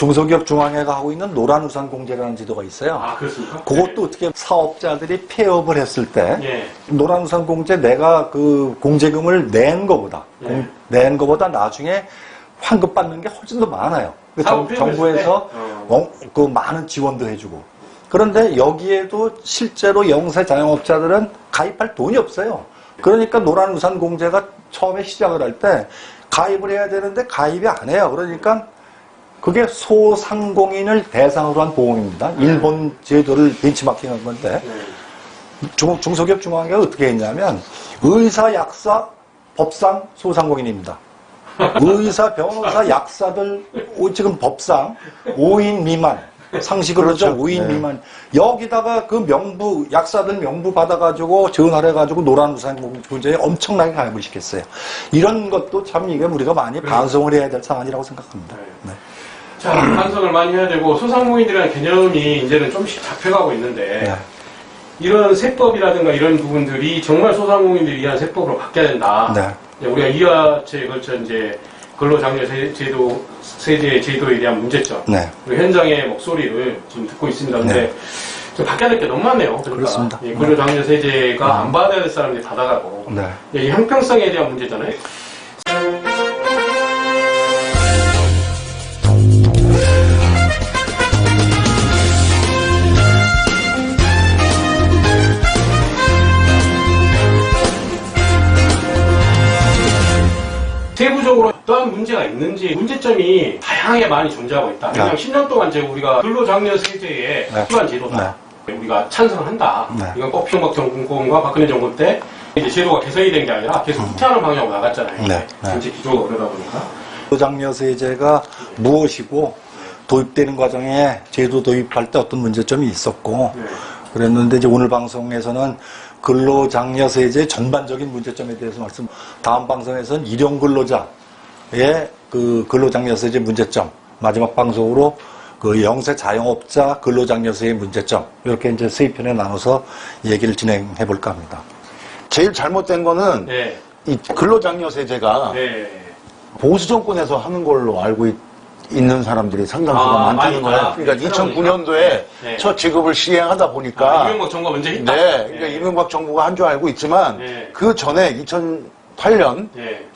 중소기업중앙회가 하고 있는 노란우산 공제라는 제도가 있어요. 아, 그렇습니까? 그것도 네. 어떻게 사업자들이 폐업을 했을 때 예. 노란우산 공제 내가 그 공제금을 낸 거보다 나중에 환급 받는 게 훨씬 더 많아요. 정부에서 그 많은 지원도 해주고. 그런데 여기에도 실제로 영세 자영업자들은 가입할 돈이 없어요. 그러니까 노란우산 공제가 처음에 시작을 할 때 가입을 해야 되는데 가입이 안 해요. 그러니까 그게 소상공인을 대상으로 한 보험입니다. 일본 제도를 벤치마킹한 건데 중소기업 중앙회가 어떻게 했냐면 의사, 약사, 법상 소상공인입니다. 의사, 변호사, 약사들 지금 법상 5인 미만 상식으로 그렇죠. 5인 미만 여기다가 그 명부 약사들 명부 받아가지고 전화를 해가지고 노란우산 공제에 엄청나게 가입을 시켰어요. 이런 것도 참 이게 우리가 많이 반성을 해야 될 상황이라고 생각합니다. 네. 자, 반성을 많이 해야 되고 소상공인들이라는 개념이 이제는 좀씩 잡혀가고 있는데 이런 세법이라든가 이런 부분들이 정말 소상공인들을 위한 세법으로 바뀌어야 된다. 우리가 이화체에 걸쳐 이제 근로장려 제도에 대한 문제점, 그리고 현장의 목소리를 지금 듣고 있습니다. 근데 좀 바뀌어야 될 게 너무 많네요. 그러니까 그렇습니다. 근로장려 세제가 안 받아야 될 사람들이 받아가고 이 형평성에 대한 문제잖아요. 세부적으로 어떠한 문제가 있는지 문제점이 다양하게 많이 존재하고 있다. 왜냐하면 10년 동안 이제 우리가 근로장려 세제의 필요한 제도다. 우리가 찬성한다. 이건 꼭 이명박 정권과 박근혜 정권 때 이제 제도가 개선이 된 게 아니라 계속 후퇴하는 방향으로 나갔잖아요. 전체 기조가 그러다 보니까. 근로장려 세제가 무엇이고 도입되는 과정에 제도 도입할 때 어떤 문제점이 있었고 그랬는데 이제 오늘 방송에서는 근로장려 세제의 전반적인 문제점에 대해서 다음 방송에서는 일용 근로자의 그 근로장려 세제 문제점, 마지막 방송으로 그 영세 자영업자 근로장려세의 문제점, 이렇게 이제 세 편에 나눠서 얘기를 진행해 볼까 합니다. 제일 잘못된 거는 이 근로장려 세제가 보수 정권에서 하는 걸로 알고 있는 사람들이 상당수가 많다는 거예요. 그러니까 2009년도에 첫 지급을 시행하다 보니까 이명박 정부가 먼저 했다. 그러니까 이명박 정부가 한 줄 알고 있지만 그 전에 2008년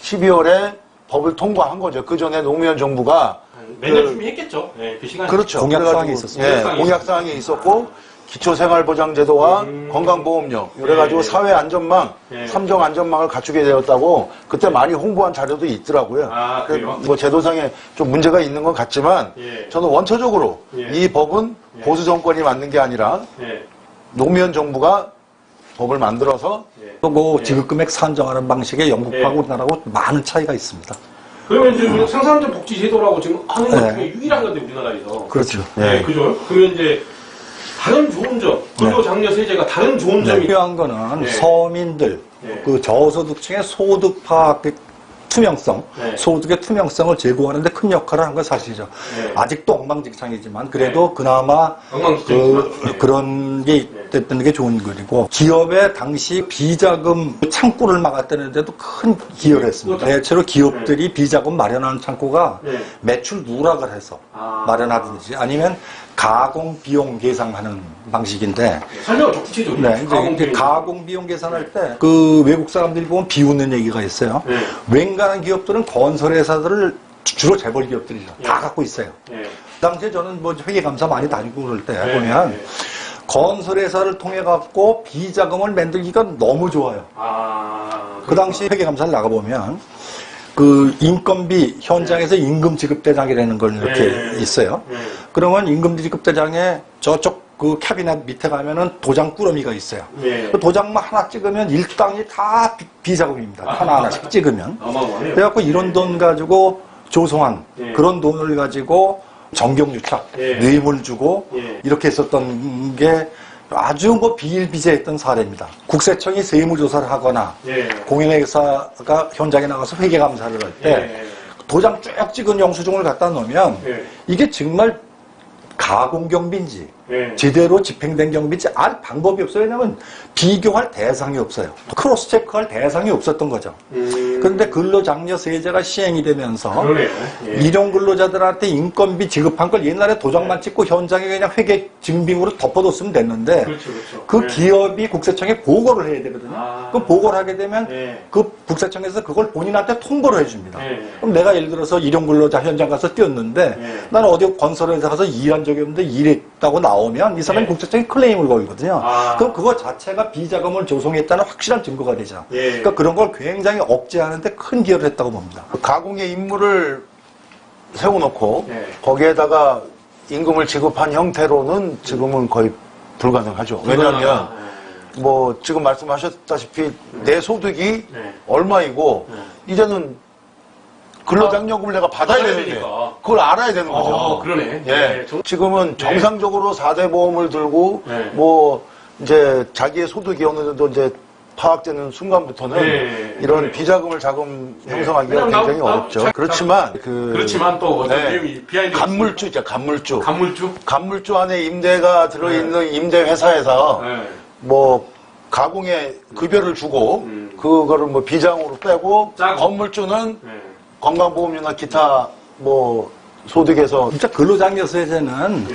12월에 법을 통과한 거죠. 그 전에 노무현 정부가 매년 준비했겠죠. 그 시간에. 그렇죠. 공약사항이 있었어요. 공약사항이 있었고 기초생활보장제도와 건강보험료 이래가지고 사회안전망, 삼정안전망을 갖추게 되었다고 그때 많이 홍보한 자료도 있더라고요. 뭐 제도상에 좀 문제가 있는 것 같지만 저는 원초적으로 이 법은 보수 정권이 만든 게 아니라 노무현 정부가 법을 만들어서 그 지급금액 산정하는 방식에 영국하고 우리나라하고 많은 차이가 있습니다. 그러면 지금 생산자 복지 제도라고 지금 하는 것 중에 유일한 건데 우리나라에서. 그렇죠. 그죠? 그러면 이제 다른 좋은 점, 근로장려 세제가 다른 좋은 점이 필요한 거는 서민들, 그 저소득층의 소득 파악 투명성, 소득의 투명성을 제고하는데 큰 역할을 한 건 사실이죠. 아직도 엉망진창이지만 그래도 그나마 그런 게 됐던 게 좋은 거리고 기업의 당시 비자금 창구를 막았다는데도 큰 기여를 했습니다. 대체로 기업들이 비자금 마련하는 창구가 매출 누락을 해서 마련하든지 아니면 가공 비용 계산하는 방식인데 설명을 좀 구체적으로 이제 가공 비용 계산할 때 그 외국 사람들이 보면 비웃는 얘기가 있어요. 웬간한 기업들은 건설 회사들을 주로 재벌 기업들이죠. 다 갖고 있어요. 그 당시에 저는 뭐 회계감사 많이 다니고 그럴 때 보면 건설 회사를 통해 갖고 비자금을 만들기가 너무 좋아요. 그 당시 회계감사를 나가 보면 그 인건비 현장에서 임금 지급 대장이라는 걸 이렇게 있어요. 그러면 임금 지급 대장에 저쪽 그 캐비넷 밑에 가면은 도장 꾸러미가 있어요. 그 도장만 하나 찍으면 일당이 다 비자금입니다. 하나하나씩 찍으면. 그래갖고 이런 돈 가지고 조성한 그런 돈을 가지고 정경유착, 뇌물 주고 이렇게 했었던 게 아주 뭐 비일비재했던 사례입니다. 국세청이 세무조사를 하거나 공인회계사가 현장에 나가서 회계감사를 할 때 도장 쭉 찍은 영수증을 갖다 놓으면 이게 정말 가공경비인지 제대로 집행된 경비인지 알 방법이 없어요. 왜냐하면 비교할 대상이 없어요. 크로스 체크할 대상이 없었던 거죠. 그런데 근로장려세제가 시행이 되면서 일용 근로자들한테 인건비 지급한 걸 옛날에 도장만 찍고 현장에 그냥 회계 증빙으로 덮어뒀으면 됐는데 그 기업이 국세청에 보고를 해야 되거든요. 그 보고를 하게 되면 그 국세청에서 그걸 본인한테 통보를 해줍니다. 그럼 내가 예를 들어서 일용 근로자 현장 가서 뛰었는데 나는 어디 건설회사 가서 일한 적이 없는데 일했다고 나오면 이 사람이 국세청에 클레임을 걸거든요. 그럼 그거 자체가 비자금을 조성했다는 확실한 증거가 되죠. 그러니까 그런 걸 굉장히 억제하는데 큰 기여를 했다고 봅니다. 가공의 임무를 세워놓고 거기에다가 임금을 지급한 형태로는 지금은 거의 불가능하죠. 왜냐하면 뭐 지금 말씀하셨다시피 내 소득이 얼마이고 이제는 근로장려금을 내가 받아야 되는데 그걸 알아야 되는 거죠. 그러네. 예. 지금은 정상적으로 4대 보험을 들고 뭐 이제 자기의 소득이 어느 정도 이제 파악되는 순간부터는 이런 비자금을 자금 형성하기가 굉장히 어렵죠. 그렇지만 그렇지만 또 어떤 내용이 비하인드 간물주 있죠. 간물주. 간물주 안에 임대가 들어있는 임대 회사에서 뭐 가공에 급여를 주고 그거를 뭐 비장으로 빼고 건물주는 건강보험료나 기타 뭐 소득에서 진짜 근로장려세제는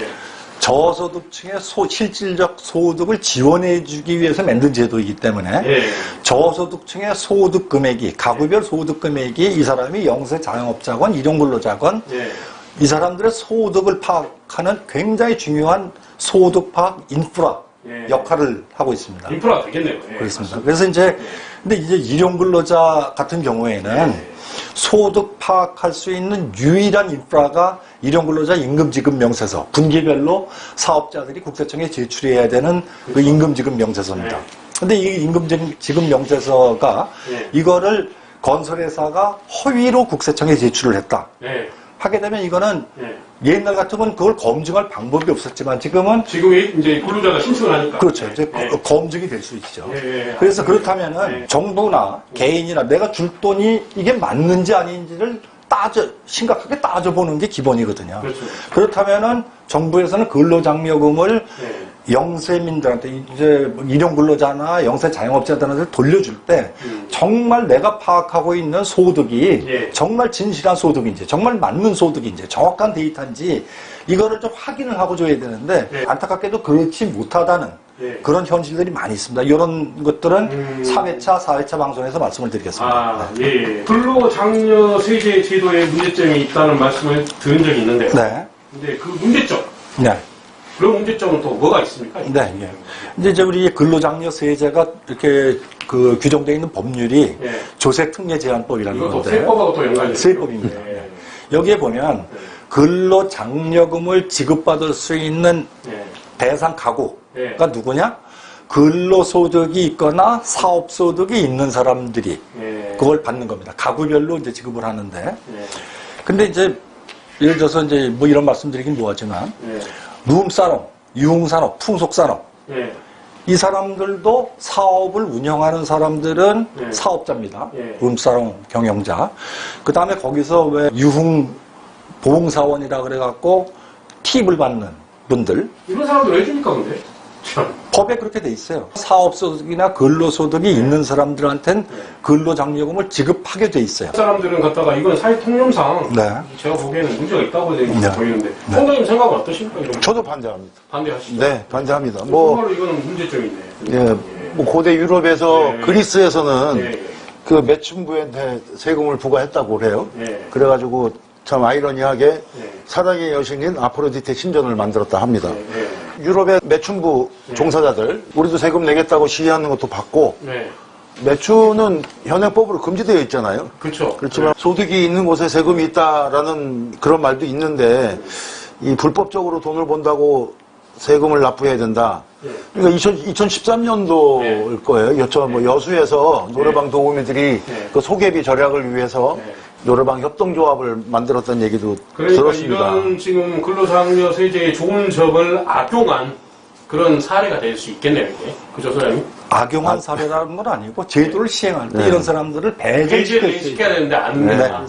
저소득층의 실질적 소득을 지원해주기 위해서 만든 제도이기 때문에 저소득층의 소득 금액이 가구별 소득 금액이 이 사람이 영세 자영업자건 일용근로자건 이 사람들의 소득을 파악하는 굉장히 중요한 소득 파악 인프라 역할을 하고 있습니다. 인프라가 되겠네요. 그렇습니다. 그래서 근데 이제 일용근로자 같은 경우에는 소득 파악할 수 있는 유일한 인프라가 일용근로자 임금지급 명세서, 분기별로 사업자들이 국세청에 제출해야 되는 그 임금지급 명세서입니다. 근데 이 임금지급 명세서가 이거를 건설회사가 허위로 국세청에 제출을 했다. 하게 되면 이거는 옛날 같으면 그걸 검증할 방법이 없었지만 지금 이제 근로자가 신청을 하니까. 그렇죠. 이제 검증이 될 수 있죠. 그래서 그렇다면은 정부나 개인이나 내가 줄 돈이 이게 맞는지 아닌지를 심각하게 따져보는 게 기본이거든요. 그렇다면은 정부에서는 근로장려금을 영세민들한테 이제 일용근로자나 영세 자영업자들한테 돌려줄 때 정말 내가 파악하고 있는 소득이 정말 진실한 소득인지 정말 맞는 소득인지 정확한 데이터인지 이거를 좀 확인을 하고 줘야 되는데 안타깝게도 그렇지 못하다는 그런 현실들이 많이 있습니다. 이런 것들은 4회차 방송에서 말씀을 드리겠습니다. 근로장려 세제 제도에 문제점이 있다는 말씀을 들은 적이 있는데요. 근데 그 문제점 그런 문제점은 또 뭐가 있습니까? 이제 우리 근로장려세제가 이렇게 규정되어 있는 법률이 조세특례제한법이라는 건데 세법하고 또 연관이 세법입니다. 여기에 보면 근로장려금을 지급받을 수 있는 대상 가구가 누구냐? 근로소득이 있거나 사업소득이 있는 사람들이 그걸 받는 겁니다. 가구별로 이제 지급을 하는데 근데 이제 예를 들어서 이제 뭐 이런 말씀드리긴 뭐하지만 누움산업, 유흥산업, 풍속산업 이 사람들도 사업을 운영하는 사람들은 사업자입니다. 룸사롱 경영자. 그 다음에 거기서 왜 유흥보험사원이라 그래갖고 팁을 받는 분들. 이런 사람들 왜 줍니까 근데? 법에 그렇게 돼 있어요. 사업소득이나 근로소득이 있는 사람들한테는 근로장려금을 지급하게 돼 있어요. 사람들은 갖다가 이건 사회 통념상 제가 보기에는 문제가 있다고 보이는데 총장님 생각은 어떠십니까? 이런 저도 반대합니다. 반대하시죠? 네, 반대합니다. 정말로 이거는 문제점이 있네. 뭐 고대 유럽에서 그리스에서는 그 매춘부한테 세금을 부과했다고 그래요. 그래가지고 참 아이러니하게 사랑의 여신인 아프로디테 신전을 만들었다 합니다. 유럽의 매춘부 종사자들 우리도 세금 내겠다고 시위하는 것도 봤고 매춘은 현행법으로 금지되어 있잖아요. 그렇지만 소득이 있는 곳에 세금이 있다라는 그런 말도 있는데 이 불법적으로 돈을 번다고 세금을 납부해야 된다. 그러니까 2013년도일 거예요. 뭐 여수에서 노래방 도우미들이 그 소개비 절약을 위해서 노래방 협동조합을 만들었던 얘기도 들었습니다. 이런 지금 근로장려 세제의 좋은 점을 악용한 그런 사례가 될 수 있겠네요, 이게. 그죠, 소장님? 악용한 사례라는 건 아니고 제도를 시행할 때 이런 사람들을 배제시켜야 되는데 안 된다.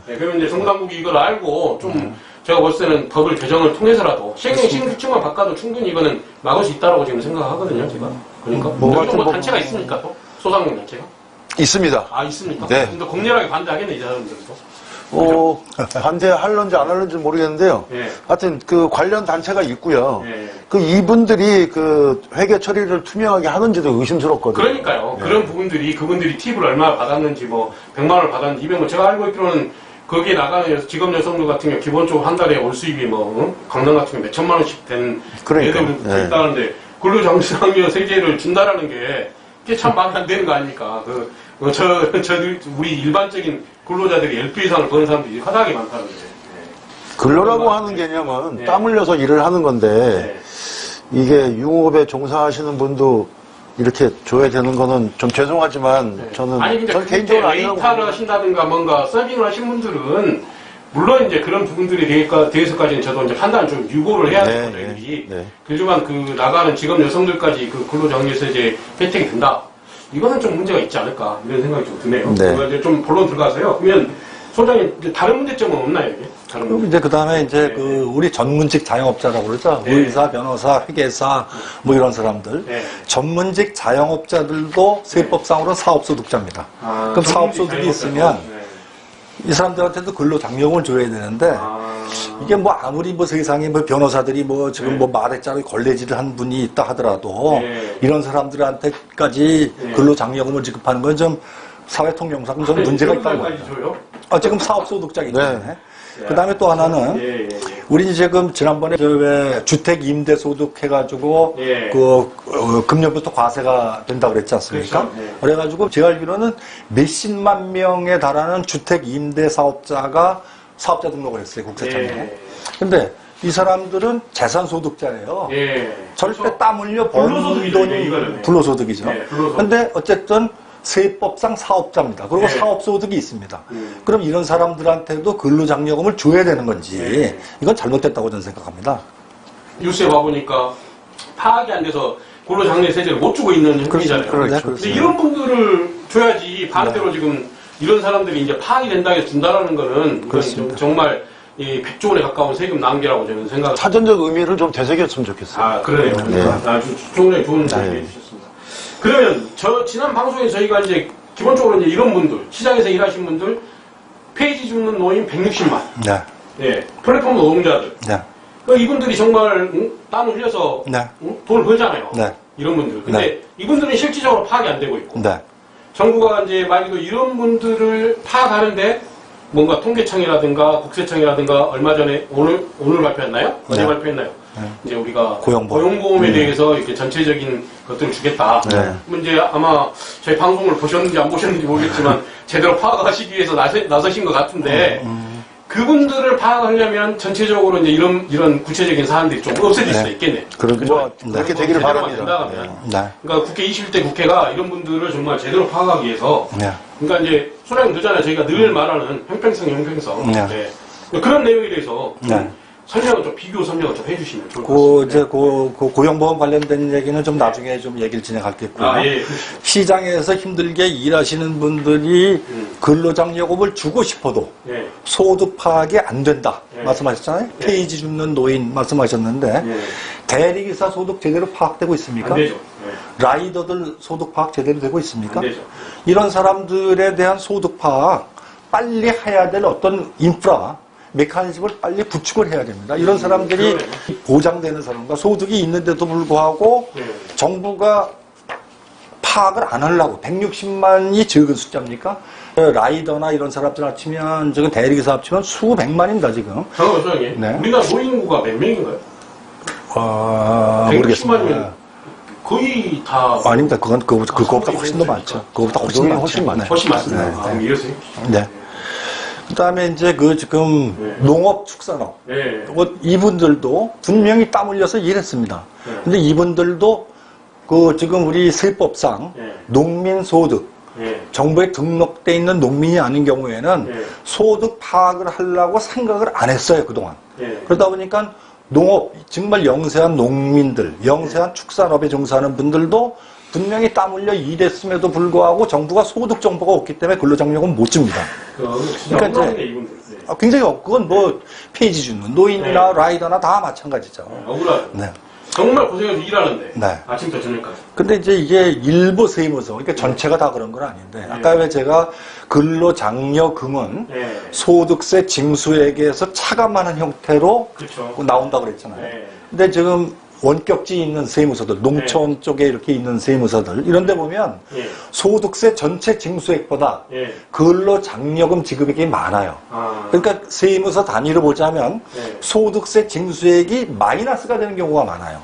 그러면 이제 정부 당국이 이걸 알고 좀 제가 볼 때는 법을 개정을 통해서라도 신규층만 바꿔도 충분히 이거는 막을 수 있다라고 지금 생각하거든요, 제가. 그러니까 뭐 단체가 있습니까 또? 소상공인 단체가? 있습니다. 아, 있습니까? 네. 근데 공렬하게 반대하겠네, 이 사람들도. 반대할런지 안 할런지 모르겠는데요. 예. 하여튼 그 관련 단체가 있고요. 예. 그 이분들이 그 회계 처리를 투명하게 하는지도 의심스럽거든요. 그러니까요. 예. 그런 부분들이 그분들이 팁을 얼마 받았는지 뭐 100만 원을 받았는지 200만 원 제가 알고 있기로는 거기에 나가는 직업 여성들 같은 경우 기본적으로 한 달에 월 수입이 뭐 강남 같은 경우 몇 천만 원씩 되는 그러니까요. 애들도 예. 있다는데 근로장려 세제를 준다라는 게 그게 참 말이 안 되는 거 아닙니까? 우리 일반적인 근로자들이 10배 이상을 버는 사람들이 허다하게 많다는데. 근로라고 하는 개념은 네. 땀 흘려서 일을 하는 건데 네. 이게 융업에 종사하시는 분도 이렇게 줘야 되는 거는 좀 죄송하지만 네. 저는 아니 근데 전 개인적으로 아니라고 웨이터를 하신다든가 뭔가 서빙을 하신 분들은 물론 이제 그런 부분들에 대해서까지는 저도 이제 판단을 좀 유보를 해야 되고 저희들이 네. 그렇지만 그 나가는 직업 여성들까지 그 근로장려세제 혜택이 된다. 이거는 좀 문제가 있지 않을까 이런 생각이 좀 드네요. 네. 이제 좀 본론 들어가서요. 그러면 소장님 이제 다른 문제점은 없나요 이게? 다른 그럼 문제? 이제 그 다음에 이제 네. 그 우리 전문직 자영업자라고 그러죠. 네. 의사, 변호사, 회계사 뭐 이런 사람들. 네. 전문직 자영업자들도 세법상으로는 사업소득자입니다. 아, 그럼 전문직 사업소득이 자영업자도? 있으면 네. 이 사람들한테도 근로장려금을 줘야 되는데 아, 이게 뭐 아무리 뭐 세상에 뭐 변호사들이 뭐 지금 네. 뭐 말했자로 걸레질을 한 분이 있다 하더라도 네. 이런 사람들한테까지 네. 근로장려금을 지급하는 건 좀 사회통념상 좀 문제가 있다는 까지 겁니다. 줘요? 지금 사업소득자이기 때문에. 네. 그 다음에 또 하나는 예. 우리 지금 지난번에 저 왜 주택 임대 소득 해가지고 예. 금년부터 과세가 된다 그랬지 않습니까? 그렇죠. 예. 그래가지고 제가 알기로는 몇십만 명에 달하는 주택 임대 사업자가 사업자 등록을 했어요 국세청에. 예. 근데 이 사람들은 재산 소득자예요. 예. 절대 그렇죠. 땀 흘려 번 불로소득이죠, 돈이 이거는. 불로소득이죠. 네, 불로소득. 근데 어쨌든 세법상 사업자입니다. 그리고 네. 사업소득이 있습니다. 그럼 이런 사람들한테도 근로장려금을 줘야 되는 건지 네. 이건 잘못됐다고 저는 생각합니다. 뉴스에 와보니까 파악이 안 돼서 근로장려 세제를 못 주고 있는 형편이잖아요. 그렇죠. 근데 이런 분들을 줘야지 반대로 지금 이런 사람들이 이제 파악이 된다고 해서 준다라는 거는 이건 그렇습니다. 정말 이 100조 원에 가까운 세금 낭비라고 저는 생각합니다. 사전적 의미를 좀 되새겼으면 좋겠어요. 아, 그러네요. 네. 아주 굉장히 좋은 얘기 해주셨습니다. 그러면 지난 방송에 저희가 이제 기본적으로 이제 이런 분들, 시장에서 일하신 분들, 폐지 줍는 노인 160만. 네. 예. 플랫폼 노동자들. 네. 이분들이 정말 땀을 흘려서 네. 돈을 벌잖아요. 네. 이런 분들. 근데 네. 이분들은 실질적으로 파악이 안 되고 있고. 네. 정부가 이제 만약에 이런 분들을 파악하는데 뭔가 통계청이라든가 국세청이라든가 얼마 전에 오늘 발표했나요? 어제 네. 발표했나요? 네. 이제 우리가 고용보험. 고용보험에 대해서 이렇게 전체적인 것들을 주겠다. 네. 그럼 이제 아마 저희 방송을 보셨는지 안 보셨는지 모르겠지만 제대로 파악하시기 위해서 나서신 것 같은데 그분들을 파악하려면 전체적으로 이제 이런 구체적인 사안들이 좀 없어질 네. 수도 있겠네. 그렇게 되기를 바랍니다. 네. 그러니까 국회 21대 국회가 이런 분들을 정말 제대로 파악하기 위해서 네. 그러니까 이제 소장님 그잖아요. 저희가 늘 말하는 형평성. 네. 네. 그런 내용에 대해서 좀 네. 설명을 좀 비교 설명을 좀 해주시면 좋을 것 같습니다. 이제 고용보험 관련된 얘기는 좀 나중에 좀 얘기를 진행할겠고요. 아, 예. 시장에서 힘들게 일하시는 분들이 근로장려금을 주고 싶어도 예. 소득 파악이 안 된다 예. 말씀하셨잖아요. 예. 페이지 줍는 노인 말씀하셨는데 예. 대리기사 소득 제대로 파악되고 있습니까? 안 되죠. 예. 라이더들 소득 파악 제대로 되고 있습니까? 안 되죠. 이런 사람들에 대한 소득 파악 빨리 해야 될 어떤 인프라 메커니즘을 빨리 구축을 해야 됩니다. 이런 사람들이 그러네요. 보장되는 사람과 소득이 있는데도 불구하고 예. 정부가 파악을 안 하려고 160만이 적은 숫자입니까? 라이더나 이런 사람들 합치면 지금 대리기사 합치면 수백만입니다 지금. 잠깐만 소장님. 네. 우리나라 노인 인구가 몇 명인가요? 모르겠습니다. 160만이면 거의 다 아닙니다. 그거보다 훨씬 더 많죠. 그거보다 훨씬 많죠. 훨씬 많죠. 훨씬 많습니다. 네, 아, 네. 그럼 이러세요? 네. 그 다음에 이제 지금 네. 농업, 축산업. 예. 이분들도 분명히 땀 흘려서 일했습니다. 네. 근데 이분들도 지금 우리 세법상 네. 농민소득, 예. 정부에 등록돼 있는 농민이 아닌 경우에는 네. 소득 파악을 하려고 생각을 안 했어요, 그동안. 예. 그러다 보니까 농업, 정말 영세한 농민들, 영세한 축산업에 종사하는 분들도 분명히 땀 흘려 일했음에도 불구하고 정부가 소득 정보가 없기 때문에 근로장려금 못 줍니다. 진짜 그러니까 엉망이네, 이분들. 네. 굉장히 그건 뭐 페이지 주는 노인이나 라이더나 다 마찬가지죠. 억울하죠. 네. 정말 고생해서 일하는데 네. 아침부터 저녁까지. 근데 이제 이게 일부 세무서, 그러니까 전체가 다 그런 건 아닌데 아까 왜 제가 근로장려금은 소득세 징수액에서 차감하는 형태로 그쵸. 나온다고 그랬잖아요. 근데 지금 원격지 있는 세무서들, 농촌 쪽에 이렇게 있는 세무서들 이런 데 보면 소득세 전체 징수액보다 근로장려금 지급액이 많아요. 그러니까 세무서 단위로 보자면 소득세 징수액이 마이너스가 되는 경우가 많아요.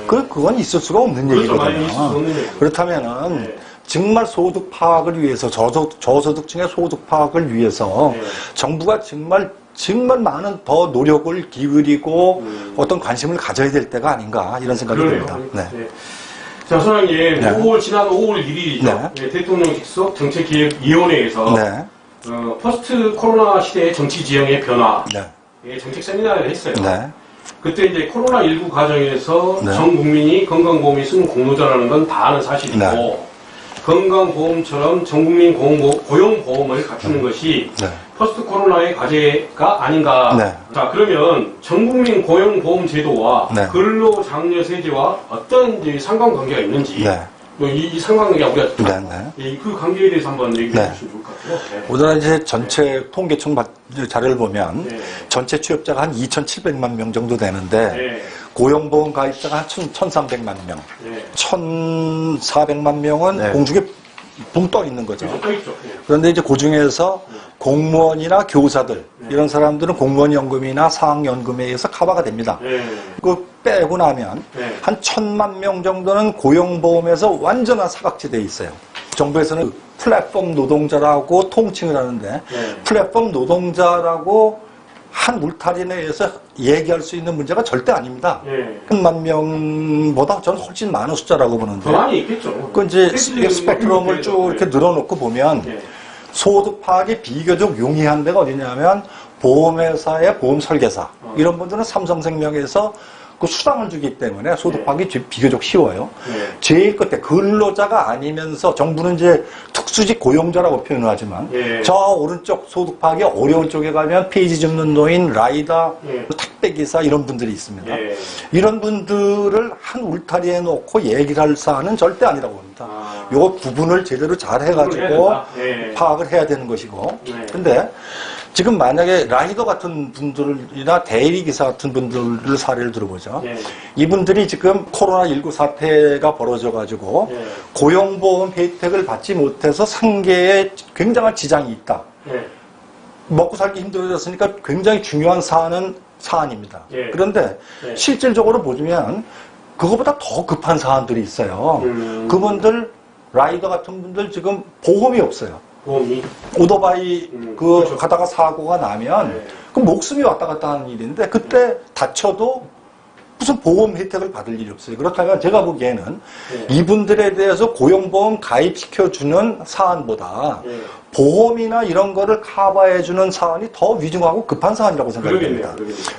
그건 있을 수가 없는 얘기거든요. 그렇다면은 정말 소득 파악을 위해서 저소득층의 소득 파악을 위해서 정부가 정말 많은 더 노력을 기울이고 어떤 관심을 가져야 될 때가 아닌가 이런 생각이 듭니다. 네. 자, 소장님, 지난 5월 1일이죠. 대통령 직속 정책기획위원회에서 포스트 코로나 시대의 정치 지형의 변화 정책 세미나를 했어요. 그때 이제 코로나19 과정에서 전 국민이 건강보험이 쓰는 공로자라는 건 다 아는 사실이고 건강보험처럼 전국민 고용보험을 갖추는 것이 포스트 코로나의 과제가 아닌가. 자, 그러면 전국민 고용보험 제도와 근로장려세제와 어떤 이제 상관관계가 있는지 이 상관관계가 우리가 그 관계에 대해서 한번 얘기해 주시면 좋을 것 같아요. 우리나라 이제 전체 통계청 자료를 보면 전체 취업자가 한 2,700만 명 정도 되는데 고용보험 가입자가 한 1,300만 명, 1,400만 명은 공중에 붕 떠 있는 거죠. 그런데 이제 그 중에서 공무원이나 교사들 이런 사람들은 공무원연금이나 사학연금에 의해서 커버가 됩니다. 그 빼고 나면 한 1,000만 명 정도는 고용보험에서 완전한 사각지대에 있어요. 정부에서는 플랫폼 노동자라고 통칭을 하는데 플랫폼 노동자라고 한 울타리 내에서 얘기할 수 있는 문제가 절대 아닙니다. 100만 명보다 저는 훨씬 많은 숫자라고 보는데. 더 많이 있겠죠. 그 이제 스펙트럼을 쭉 이렇게 늘어놓고 보면 소득 파악이 비교적 용이한 데가 어디냐면 보험회사의 보험 설계사 이런 분들은 삼성생명에서 그 수당을 주기 때문에 소득 파악이 비교적 쉬워요. 제일 끝에 근로자가 아니면서 정부는 이제 특수직 고용자라고 표현을 하지만 저 오른쪽 소득 파악이 어려운 쪽에 가면 페이지 줍는 노인, 라이더, 택배기사 이런 분들이 있습니다. 이런 분들을 한 울타리에 놓고 얘기를 할 사안은 절대 아니라고 봅니다. 요거 구분을 제대로 잘 해가지고 파악을 해야 되는 것이고 근데 지금 만약에 라이더 같은 분들이나 대리기사 같은 분들을 사례를 들어보죠. 이분들이 지금 코로나19 사태가 벌어져가지고 고용보험 혜택을 받지 못해서 생계에 굉장한 지장이 있다. 먹고 살기 힘들어졌으니까 굉장히 중요한 사안입니다. 그런데 실질적으로 보면 그거보다 더 급한 사안들이 있어요. 그분들 라이더 같은 분들 지금 보험이 없어요. 오토바이 그렇죠. 가다가 사고가 나면 그 목숨이 왔다 갔다 하는 일인데 그때 다쳐도 무슨 보험 혜택을 받을 일이 없어요. 그렇다면 제가 보기에는 이분들에 대해서 고용보험 가입시켜주는 사안보다 보험이나 이런 거를 커버해주는 사안이 더 위중하고 급한 사안이라고 생각합니다.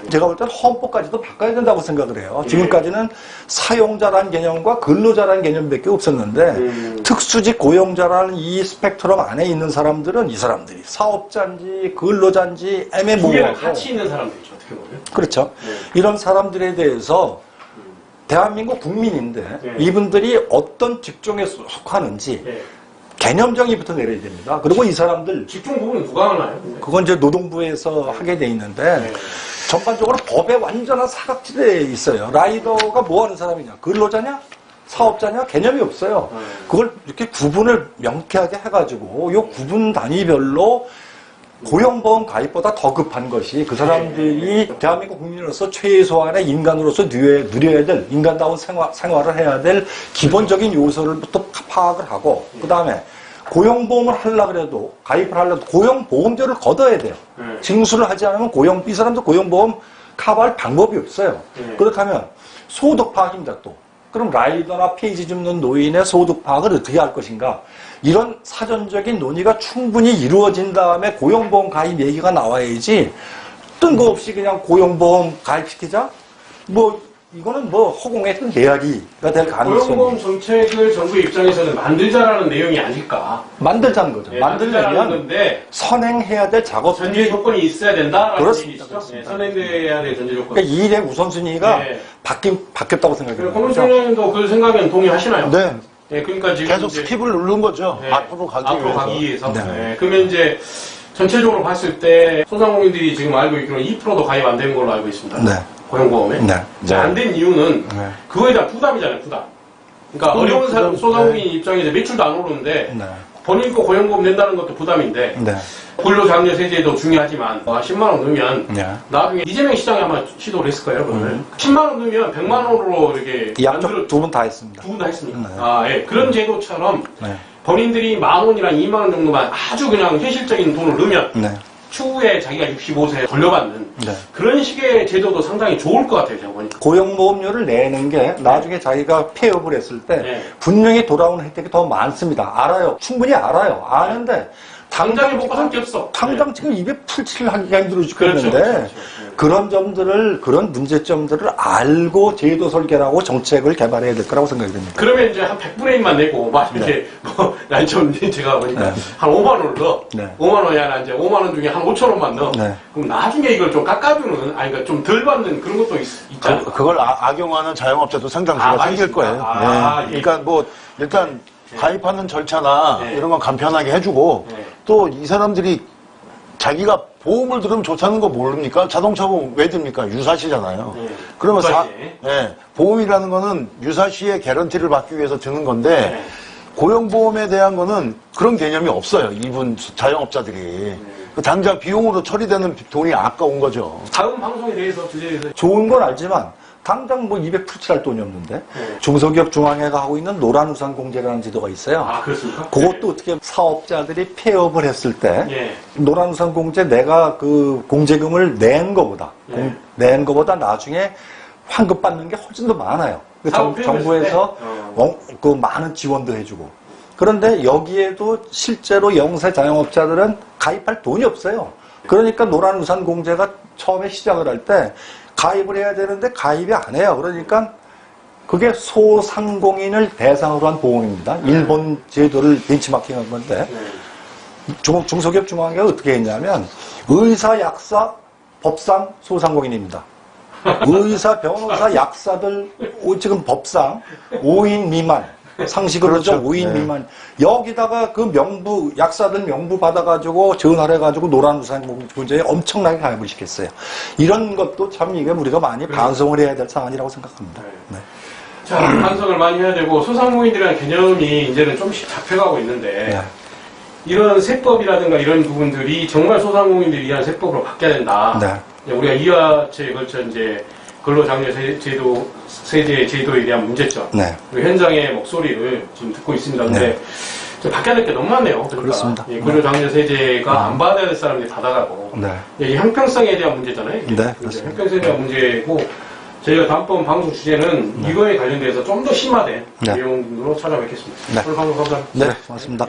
제가 볼 때는 헌법까지도 바꿔야 된다고 생각을 해요. 지금까지는 사용자라는 개념과 근로자라는 개념밖에 없었는데 특수직 고용자라는 이 스펙트럼 안에 있는 사람들은 이 사람들이 사업자인지 근로자인지 애매모호하고 같이 있는 사람들이죠. 어떻게 보면. 그렇죠. 이런 사람들에 대해서 대한민국 국민인데 이분들이 어떤 직종에 속하는지 개념 정의부터 내려야 됩니다. 그리고 이 사람들 직종 부분은 누가 하나요? 그건 이제 노동부에서 하게 돼 있는데 전반적으로 법에 완전한 사각지대에 있어요. 라이더가 뭐 하는 사람이냐? 근로자냐? 사업자냐? 개념이 없어요. 그걸 이렇게 구분을 명쾌하게 해가지고 요 구분 단위별로 고용보험 가입보다 더 급한 것이 그 사람들이 대한민국 국민으로서 최소한의 인간으로서 누려야 될 인간다운 생활을 해야 될 기본적인 요소를부터 파악을 하고 그 다음에 고용보험을 하려고 해도 가입을 하려도 고용보험료를 걷어야 돼요. 징수를 하지 않으면 이 사람도 고용보험 커버할 방법이 없어요. 그렇다면 소득 파악입니다 또. 그럼 라이더나 페이지 줍는 노인의 소득 파악을 어떻게 할 것인가? 이런 사전적인 논의가 충분히 이루어진 다음에 고용보험 가입 얘기가 나와야지 뜬금없이 그냥 고용보험 가입시키자? 뭐 이거는 뭐 허공에서 이야기가 될 가능성이. 고용보험 정책을 정부 입장에서는 만들자라는 내용이 아닐까. 만들자는 거죠. 네, 만들려면 건데 선행해야 될 작업들이 전제 조건이 있어야 된다라는 그렇습니다. 얘기죠. 네, 선행돼야 될 전제 조건. 그러니까 이 일의 우선순위가 네. 바뀌었다고 생각해요. 고문수님도 그 생각엔 동의하시나요? 네. 네, 그러니까 지금 계속 이제 스킵을 누른 거죠. 네, 앞으로 가기 위해서. 위해서. 네. 네, 그러면 이제 전체적으로 봤을 때 소상공인들이 지금 알고 있기로는 2%도 가입 안 되는 걸로 알고 있습니다. 네. 고용보험에. 네. 안 된 이유는 네. 그거에 대한 부담이잖아요, 부담. 그러니까 어려운 사람, 소상공인 입장에서 매출도 안 오르는데 네. 본인 거 고용보험 낸다는 것도 부담인데 네. 근로장려세제도 중요하지만 10만 원 넣으면 네. 나중에 이재명 시장이 아마 시도를 했을 거예요. 그거를 10만 원 넣으면 100만 원으로 이렇게 이 양쪽 두 분 다 했습니다. 두 분 다 했습니까? 네. 아, 예. 그런 제도처럼 네. 본인들이 10,000원이랑 2만 원 정도만 아주 그냥 현실적인 돈을 넣으면 네. 추후에 자기가 65세에 돌려받는 네. 그런 식의 제도도 상당히 좋을 것 같아요, 제가 보니까. 고용보험료를 내는 게 나중에 자기가 폐업을 했을 때 네. 분명히 돌아오는 혜택이 더 많습니다. 알아요. 충분히 알아요. 아는데 당장에 먹고 살 게 없어. 당장 지금 입에 풀칠을 하기가 힘들어 그렇죠, 죽겠는데 그렇죠. 그런 점들을 그런 문제점들을 알고 제도 설계를 하고 정책을 개발해야 될 거라고 생각이 듭니다. 그러면 이제 한 100분의 1만 내고, 막 이렇게, 난 좀, 제가 보니까, 네. 한 5만 원을 넣어. 네. 5만 원이 아니라 이제 5만 원 중에 한 5천 원만 넣어. 네. 그럼 나중에 이걸 좀 깎아주는, 아니, 그러니까 좀 덜 받는 그런 것도 있잖아. 그걸 악용하는 자영업자도 상당수가 아, 생길 알겠습니다. 거예요. 아, 네. 예. 그러니까 뭐 일단 가입하는 절차나 네. 이런 건 간편하게 해주고 네. 또 이 사람들이 자기가 보험을 들으면 좋다는 거 모릅니까? 자동차 보험 왜 듭니까? 유사시잖아요. 네. 그러면 유사시. 보험이라는 거는 유사시의 개런티를 받기 위해서 드는 건데 네. 고용보험에 대한 거는 그런 개념이 없어요. 이분 자영업자들이. 당장 비용으로 처리되는 돈이 아까운 거죠. 다음 방송에 대해서, 주제에 대해서. 좋은 건 알지만 당장 뭐 입에 풀칠할 돈이 없는데 네. 중소기업 중앙회가 하고 있는 노란우산 공제라는 제도가 있어요. 아, 그렇습니까? 그것도 어떻게 사업자들이 폐업을 했을 때 예. 노란우산 공제 내가 그 공제금을 낸 거보다 나중에 환급 받는 게 훨씬 더 많아요. 그 사업 정부에서 그 많은 지원도 해주고. 그런데 여기에도 실제로 영세 자영업자들은 가입할 돈이 없어요. 그러니까 노란우산 공제가 처음에 시작을 할 때 가입을 해야 되는데 가입이 안 해요. 그러니까 그게 소상공인을 대상으로 한 보험입니다. 일본 제도를 벤치마킹한 건데 중소기업 중앙회가 어떻게 했냐면 의사, 약사, 법상 소상공인입니다. 의사, 변호사, 약사들 지금 법상 5인 미만 상식으로 그렇죠. 5인 네. 미만 여기다가 그 명부 약사들 명부 받아가지고 전화를 해가지고 노란우산 공제에 엄청나게 가입을 시켰어요. 이런 것도 참 이게 우리가 많이 반성을 해야 될 사안이라고 생각합니다. 네. 자, 반성을 많이 해야 되고, 소상공인들이라는 개념이 이제는 좀씩 잡혀가고 있는데, 네. 이런 세법이라든가 이런 부분들이 정말 소상공인들이 위한 세법으로 바뀌어야 된다. 네. 우리가 이화체에 걸쳐 이제 근로장려 제도에 대한 문제점, 네. 그리고 현장의 목소리를 지금 듣고 있습니다. 근데 좀 바뀌어야 될 게 너무 많네요. 그러니까 그렇습니다. 이 근로장려 세제가 안 받아야 될 사람들이 받아가고, 네. 이게 형평성에 대한 문제잖아요. 이게. 네, 그렇습니다. 형평성에 대한 문제고, 저희가 다음번 방송 주제는 이거에 관련돼서 좀 더 심화된 네. 내용으로 찾아뵙겠습니다. 네. 오늘 방송 감사합니다. 네, 고맙습니다.